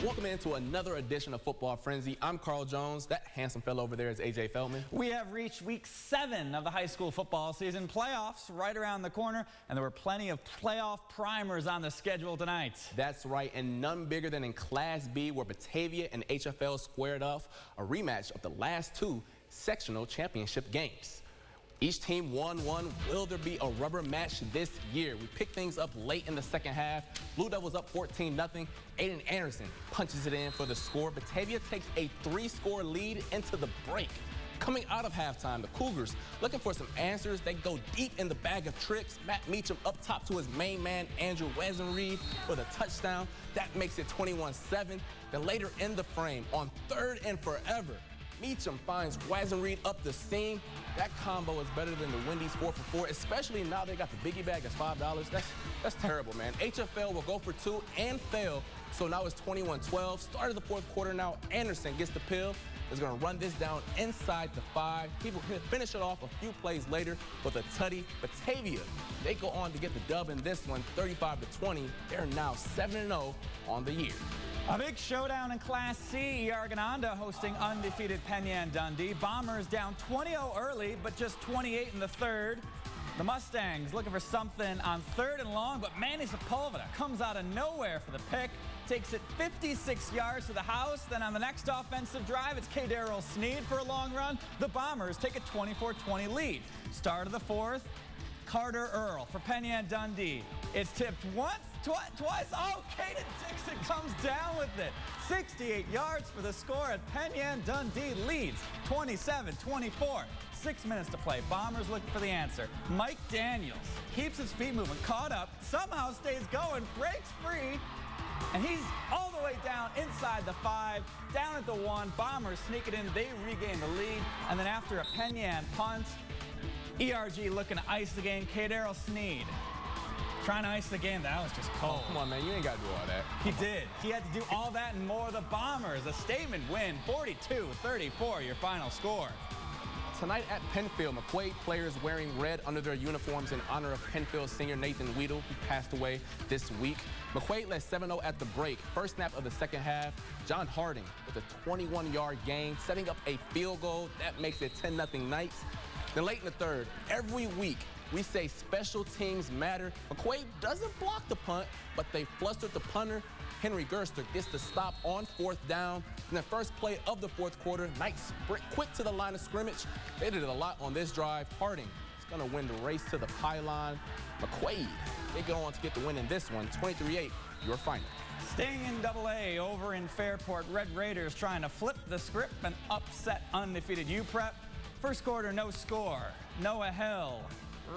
Welcome into another edition of Football Frenzy. I'm Carl Jones. That handsome fellow over there is AJ Feldman. We have reached week 7 of the high school football season. Playoffs right around the corner, and there were plenty of playoff primers on the schedule tonight. That's right, and none bigger than in Class B, where Batavia and HFL squared off a rematch of the last 2 sectional championship games. Each team won one. Will there be a rubber match this year? We pick things up late in the second half. Blue Devils up 14-0. Aiden Anderson punches it in for the score. Batavia takes a 3-score lead into the break. Coming out of halftime, the Cougars looking for some answers. They go deep in the bag of tricks. Matt Meacham up top to his main man, Andrew Wesenreed, with a touchdown. That makes it 21-7. Then later in the frame, on 3rd and forever, Meacham finds Wesenreed up the seam. That combo is better than the Wendy's 4-for-4, especially now they got the biggie bag at $5. That's terrible, man. HFL will go for 2 and fail, so now it's 21-12. Start of the 4th quarter now. Anderson gets the pill. Is going to run this down inside the 5. People finish it off a few plays later with a tutty. Batavia, they go on to get the dub in this one, 35-20. They're now 7-0 on the year. A big showdown in Class C. Gananda hosting undefeated Dundee. Bombers down 20-0 early, but just 28 in the 3rd. The Mustangs looking for something on 3rd and long, but Manny Sepulveda comes out of nowhere for the pick. Takes it 56 yards to the house. Then on the next offensive drive, it's Daryl Sneed for a long run. The Bombers take a 24-20 lead. Start of the 4th, Carter Earl for Dundee. It's tipped once, twice. Oh, Caden Dixon comes down with it. 68 yards for the score, and Dundee leads 27-24. 6 minutes to play. Bombers looking for the answer. Mike Daniels keeps his feet moving, caught up, somehow stays going, breaks free, and he's all the way down inside the 5, down at the 1. Bombers sneak it in. They regain the lead, and then after a Penyan punt, ERG looking to ice the game. Daryl Sneed trying to ice the game. That was just cold. Oh, come on, man. You ain't got to do all that. He did. He had to do all that and more. The Bombers, a statement win, 42-34, your final score. Tonight at Penfield, McQuaid players wearing red under their uniforms in honor of Penfield senior Nathan Weedle, who passed away this week. McQuaid led 7-0 at the break. First snap of the second half, John Harding with a 21-yard gain, setting up a field goal. That makes it 10-0 Knights. Then late in the 3rd, every week, we say special teams matter. McQuaid doesn't block the punt, but they flustered the punter. Henry Gerster gets the stop on 4th down. In the first play of the 4th quarter, Knights sprint quick to the line of scrimmage. They did a lot on this drive. Harding is going to win the race to the pylon. McQuaid, they go on to get the win in this one, 23-8, your final. Staying in AA over in Fairport, Red Raiders trying to flip the script and upset undefeated UPrep. First quarter, no score. Noah Hill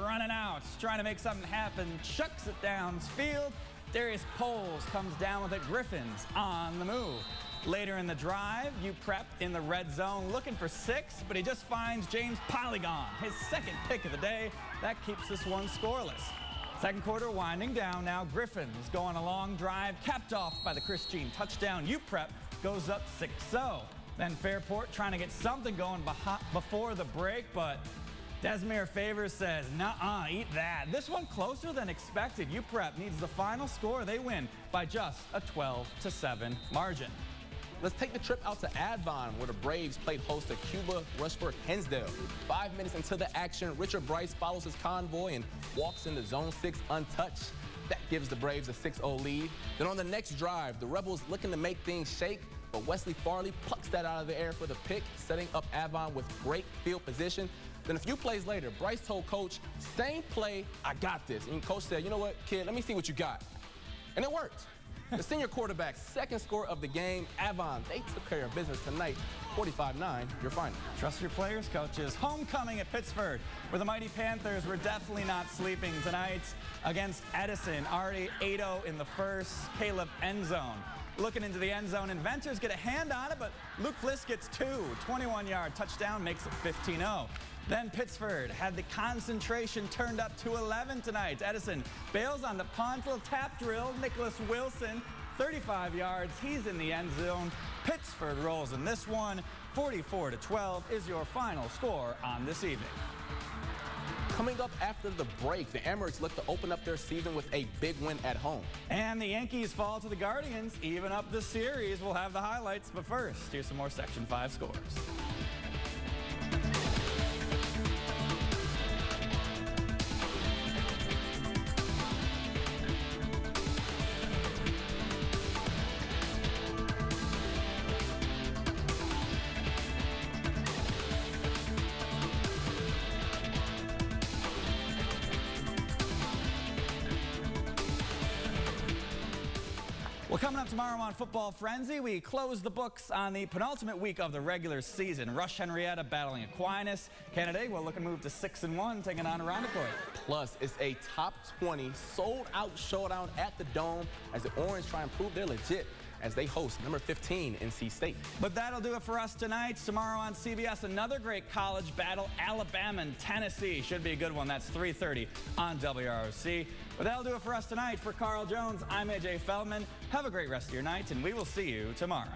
running out, trying to make something happen, chucks it downfield. Darius Poles comes down with it. Griffins on the move. Later in the drive, UPrep in the red zone looking for 6, but he just finds James Polygon, his 2nd pick of the day. That keeps this one scoreless. Second quarter winding down now. Griffins going a long drive, capped off by the Chris Jean touchdown. UPrep goes up 6-0. Then Fairport trying to get something going before the break, but Desmere Favors says, nuh-uh, eat that. This one closer than expected. UPrep needs the final score. They win by just a 12-7 margin. Let's take the trip out to Avon, where the Braves played host to Cuba Rushford Hinsdale. 5 minutes into the action, Richard Bryce follows his convoy and walks into Zone 6 untouched. That gives the Braves a 6-0 lead. Then on the next drive, the Rebels looking to make things shake, but Wesley Farley plucks that out of the air for the pick, setting up Avon with great field position. Then a few plays later, Bryce told Coach, same play, I got this. And Coach said, you know what, kid, let me see what you got. And it worked. The senior quarterback's 2nd score of the game. Avon, they took care of business tonight. 45-9, your final. Trust your players, coaches. Homecoming at Pittsford, where the mighty Panthers were definitely not sleeping tonight against Edison. Already 8-0 in the 1st. Caleb end zone. Looking into the end zone, Inventors get a hand on it, but Luke Fliss gets 2. 21-yard touchdown makes it 15-0. Then Pittsford had the concentration turned up to 11 tonight. Edison bails on the punt, little tap drill. Nicholas Wilson, 35 yards. He's in the end zone. Pittsford rolls in this one. 44-12 is your final score on this evening. Coming up after the break, the Emirates look to open up their season with a big win at home. And the Yankees fall to the Guardians, even up the series. We'll have the highlights, but first, here's some more Section 5 scores. Well, coming up tomorrow on Football Frenzy, we close the books on the penultimate week of the regular season. Rush Henrietta battling Aquinas. Canada will look to move to 6-1, taking on Irondequoit. Plus, it's a top 20 sold-out showdown at the Dome as the Orange try and prove they're legit as they host number 15 NC State. But that'll do it for us tonight. Tomorrow on CBS, another great college battle, Alabama and Tennessee. Should be a good one. That's 3:30 on WROC. But that'll do it for us tonight. For Carl Jones, I'm AJ Feldman. Have a great rest of your night, and we will see you tomorrow.